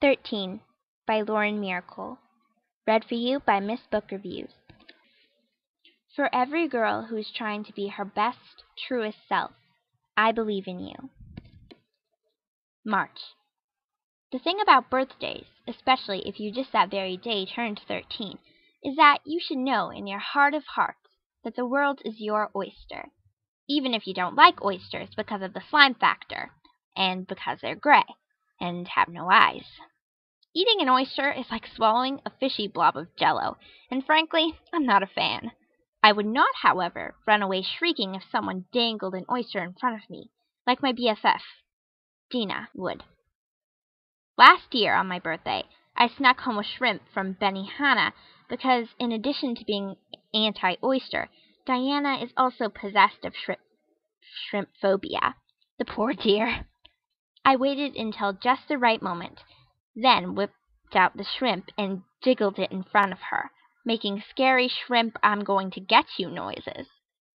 13 by Myracle. Read for you by Miss Book Reviews. For every girl who is trying to be her best, truest self, I believe in you. March. The thing about birthdays, especially if you just that very day turned 13, is that you should know in your heart of hearts that the world is your oyster, even if you don't like oysters because of the slime factor, and because they're gray, and have no eyes. Eating an oyster is like swallowing a fishy blob of jello, and frankly, I'm not a fan. I would not, however, run away shrieking if someone dangled an oyster in front of me, like my BFF, Dina, would. Last year, on my birthday, I snuck home a shrimp from Benihana because, in addition to being anti-oyster, Diana is also possessed of shrimp phobia. The poor dear. I waited until just the right moment, then whipped out the shrimp and jiggled it in front of her, making scary shrimp I'm going to get you noises.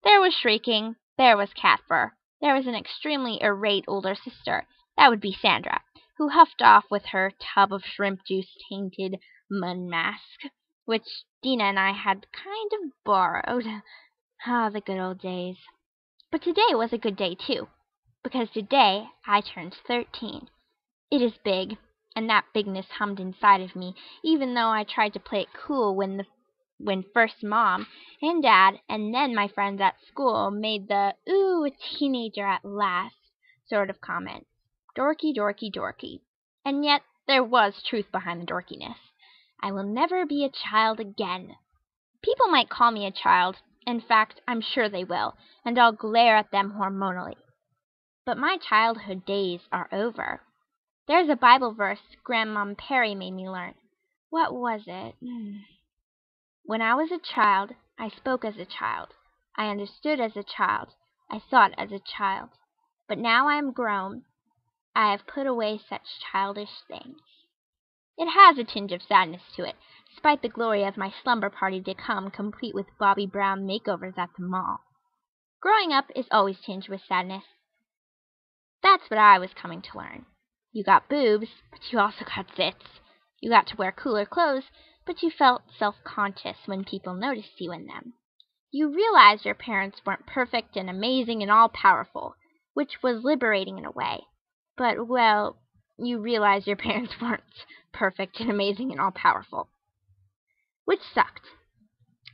There was shrieking, there was cat fur, there was an extremely irate older sister, that would be Sandra, who huffed off with her tub of shrimp juice-tainted mud mask, which Dina and I had kind of borrowed. Ah, the good old days. But today was a good day, too, because today I turned 13. It is big, and that bigness hummed inside of me, even though I tried to play it cool when first Mom and Dad and then my friends at school made the "ooh, a teenager at last" sort of comment. Dorky, dorky, dorky. And yet there was truth behind the dorkiness. I will never be a child again. People might call me a child. In fact, I'm sure they will, and I'll glare at them hormonally. But my childhood days are over. There's a Bible verse Grandmom Perry made me learn. What was it? When I was a child, I spoke as a child. I understood as a child. I thought as a child. But now I am grown. I have put away such childish things. It has a tinge of sadness to it, despite the glory of my slumber party to come, complete with Bobby Brown makeovers at the mall. Growing up is always tinged with sadness. That's what I was coming to learn. You got boobs, but you also got zits. You got to wear cooler clothes, but you felt self-conscious when people noticed you in them. You realized your parents weren't perfect and amazing and all-powerful, which was liberating in a way. But, well, you realized your parents weren't perfect and amazing and all-powerful, which sucked.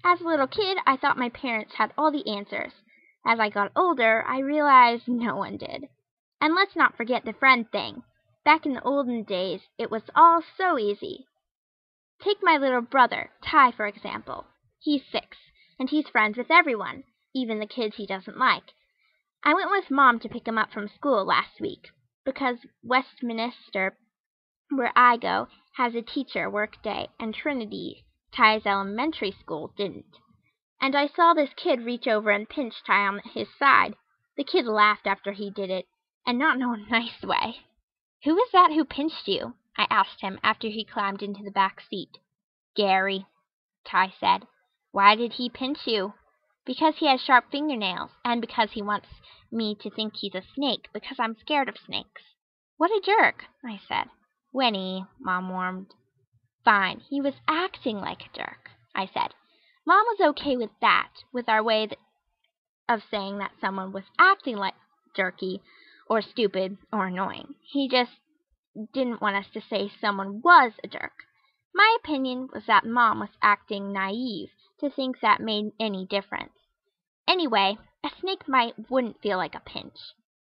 As a little kid, I thought my parents had all the answers. As I got older, I realized no one did. And let's not forget the friend thing. Back in the olden days, it was all so easy. Take my little brother, Ty, for example. He's 6, and he's friends with everyone, even the kids he doesn't like. I went with Mom to pick him up from school last week, because Westminster, where I go, has a teacher work day, and Trinity, Ty's elementary school, didn't. And I saw this kid reach over and pinch Ty on his side. The kid laughed after he did it, and not in a nice way. "Who was that who pinched you?" I asked him after he climbed into the back seat. "Gary," Ty said. "Why did he pinch you?" "Because he has sharp fingernails, and because he wants me to think he's a snake, because I'm scared of snakes." "What a jerk," I said. "Winnie," Mom warned. "Fine, he was acting like a jerk," I said. Mom was okay with that, with our way of saying that someone was acting like jerky, or stupid, or annoying. He just didn't want us to say someone was a jerk. My opinion was that Mom was acting naive to think that made any difference. Anyway, a snake bite wouldn't feel like a pinch.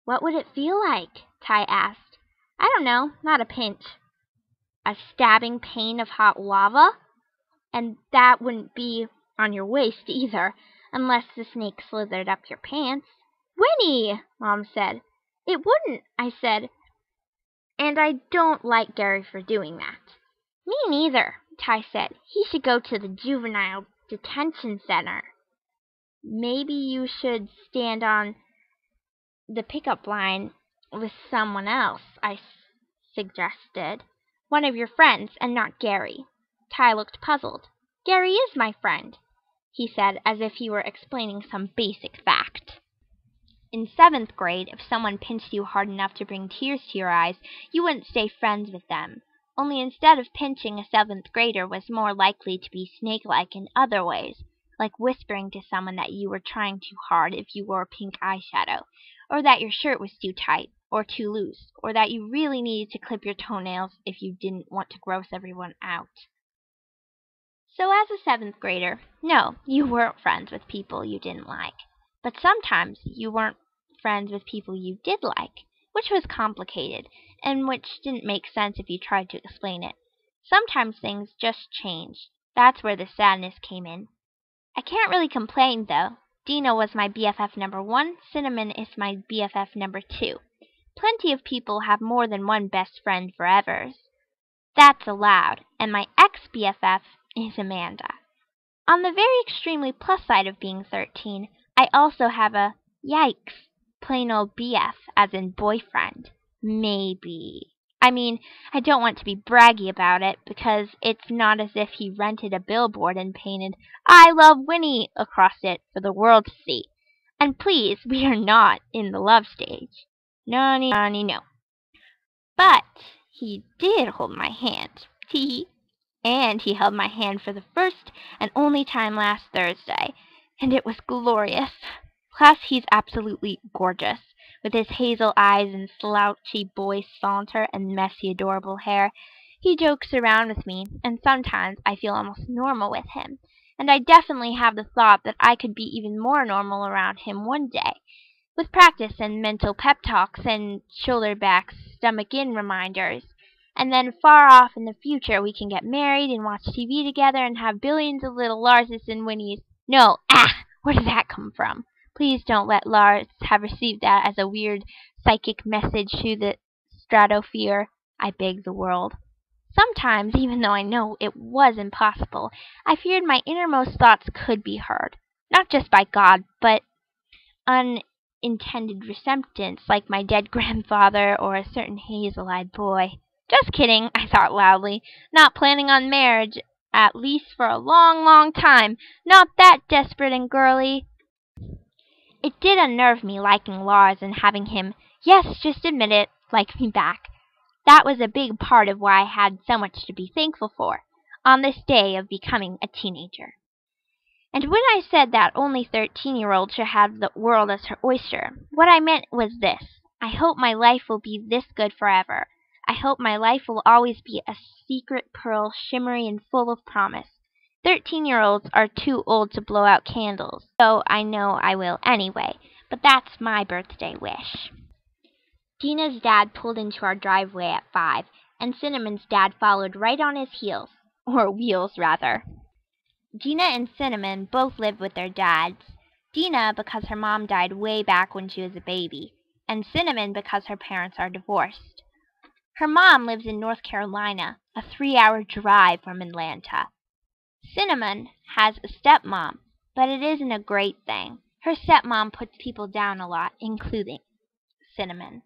"What would it feel like?" Ty asked. "I don't know, not a pinch." "A stabbing pain of hot lava? And that wouldn't be on your waist either, unless the snake slithered up your pants." "Winnie!" Mom said. "It wouldn't," I said. "And I don't like Gary for doing that." "Me neither," Ty said. "He should go to the juvenile detention center." "Maybe you should stand on the pickup line with someone else," I suggested. "One of your friends, and not Gary." Ty looked puzzled. "Gary is my friend," he said, as if he were explaining some basic fact. In 7th grade, if someone pinched you hard enough to bring tears to your eyes, you wouldn't stay friends with them. only instead of pinching, a seventh grader was more likely to be snake-like in other ways, like whispering to someone that you were trying too hard if you wore pink eyeshadow, or that your shirt was too tight or too loose, or that you really needed to clip your toenails if you didn't want to gross everyone out. So as a seventh grader, no, you weren't friends with people you didn't like. But sometimes you weren't friends with people you did like, which was complicated, and which didn't make sense if you tried to explain it. Sometimes things just changed. That's where the sadness came in. I can't really complain, though. Dina was my BFF number 1, Cinnamon is my BFF number 2. Plenty of people have more than one best friend forever. That's allowed, and my ex-BFF is Amanda. On the very extremely plus side of being 13, I also have a, yikes, plain old BF, as in boyfriend. Maybe. I mean, I don't want to be braggy about it, because it's not as if he rented a billboard and painted "I love Winnie" across it for the world to see. And please, we are not in the love stage. Nonny, no. But he did hold my hand. Tee. And he held my hand for the first and only time last Thursday, and it was glorious. Plus, he's absolutely gorgeous, with his hazel eyes and slouchy boy saunter and messy, adorable hair. He jokes around with me, and sometimes I feel almost normal with him, and I definitely have the thought that I could be even more normal around him one day. With practice and mental pep talks and shoulder back, stomach in reminders. And then far off in the future we can get married and watch TV together and have billions of little Larses and Winnies. No, where did that come from? Please don't let Lars have received that as a weird psychic message to the stratosphere. I beg the world. Sometimes, even though I know it was impossible, I feared my innermost thoughts could be heard. Not just by God, but unintended recipients like my dead grandfather or a certain hazel-eyed boy. Just kidding, I thought loudly. Not planning on marriage, at least for a long, long time. Not that desperate and girly. It did unnerve me liking Lars and having him, yes, just admit it, like me back. That was a big part of why I had so much to be thankful for, on this day of becoming a teenager. And when I said that only 13-year-olds should have the world as her oyster, what I meant was this. I hope my life will be this good forever. I hope my life will always be a secret pearl, shimmery and full of promise. 13-year-olds are too old to blow out candles, though I know I will anyway, but that's my birthday wish. Dina's dad pulled into our driveway at 5, and Cinnamon's dad followed right on his heels, or wheels, rather. Dina and Cinnamon both live with their dads. Dina because her mom died way back when she was a baby, and Cinnamon because her parents are divorced. Her mom lives in North Carolina, a 3-hour drive from Atlanta. Cinnamon has a stepmom, but it isn't a great thing. Her stepmom puts people down a lot, including Cinnamon.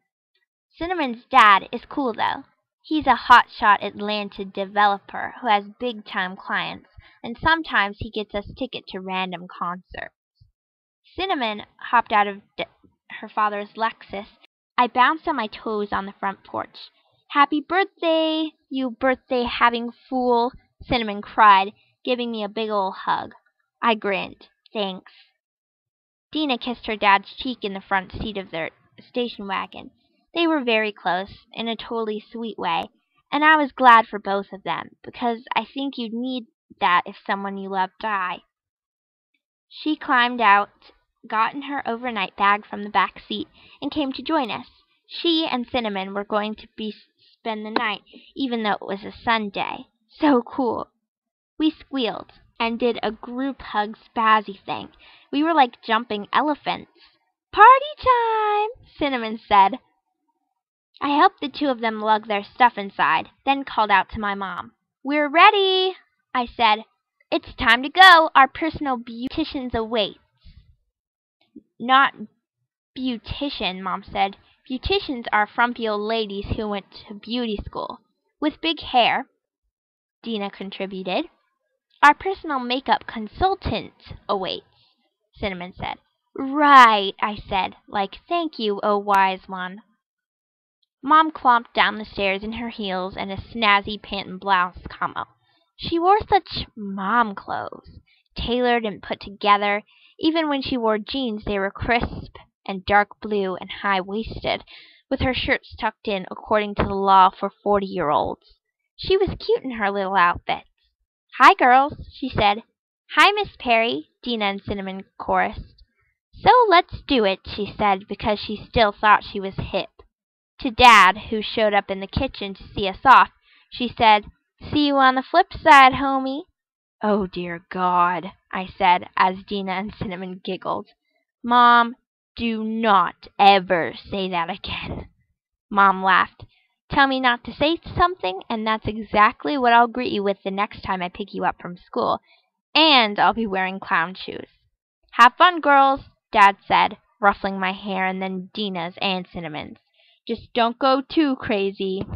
Cinnamon's dad is cool, though. He's a hotshot Atlanta developer who has big-time clients, and sometimes he gets us tickets to random concerts. Cinnamon hopped out of her father's Lexus. I bounced on my toes on the front porch. "Happy birthday, you birthday-having fool," Cinnamon cried, giving me a big ol' hug. I grinned. Thanks. Dina kissed her dad's cheek in the front seat of their station wagon. They were very close, in a totally sweet way, and I was glad for both of them, because I think you'd need that if someone you love died. She climbed out, got in her overnight bag from the back seat, and came to join us. She and Cinnamon were going to spend the night, even though it was a Sunday. So cool. We squealed and did a group hug spazzy thing. We were like jumping elephants. "Party time!" Cinnamon said. I helped the two of them lug their stuff inside, then called out to my mom. "We're ready," I said. "It's time to go. Our personal beauticians await." "Not beautician," Mom said. "Beauticians are frumpy old ladies who went to beauty school. With big hair," Dina contributed. "Our personal makeup consultant awaits," Cinnamon said. "Right," I said, like, "Thank you, oh wise one." Mom clomped down the stairs in her heels and a snazzy pant and blouse combo. She wore such mom clothes, tailored and put together. Even when she wore jeans they were crisp and dark blue and high-waisted, with her shirts tucked in according to the law for 40-year-olds. She was cute in her little outfits. "Hi, girls," she said. "Hi, Miss Perry," Dina and Cinnamon chorused. "So let's do it," she said, because she still thought she was hip. To Dad, who showed up in the kitchen to see us off, she said, "See you on the flip side, homie." "Oh, dear God," I said, as Dina and Cinnamon giggled. "Mom, do not ever say that again." Mom laughed. "Tell me not to say something, and that's exactly what I'll greet you with the next time I pick you up from school. And I'll be wearing clown shoes." "Have fun, girls," Dad said, ruffling my hair and then Dina's and Cinnamon's. "Just don't go too crazy."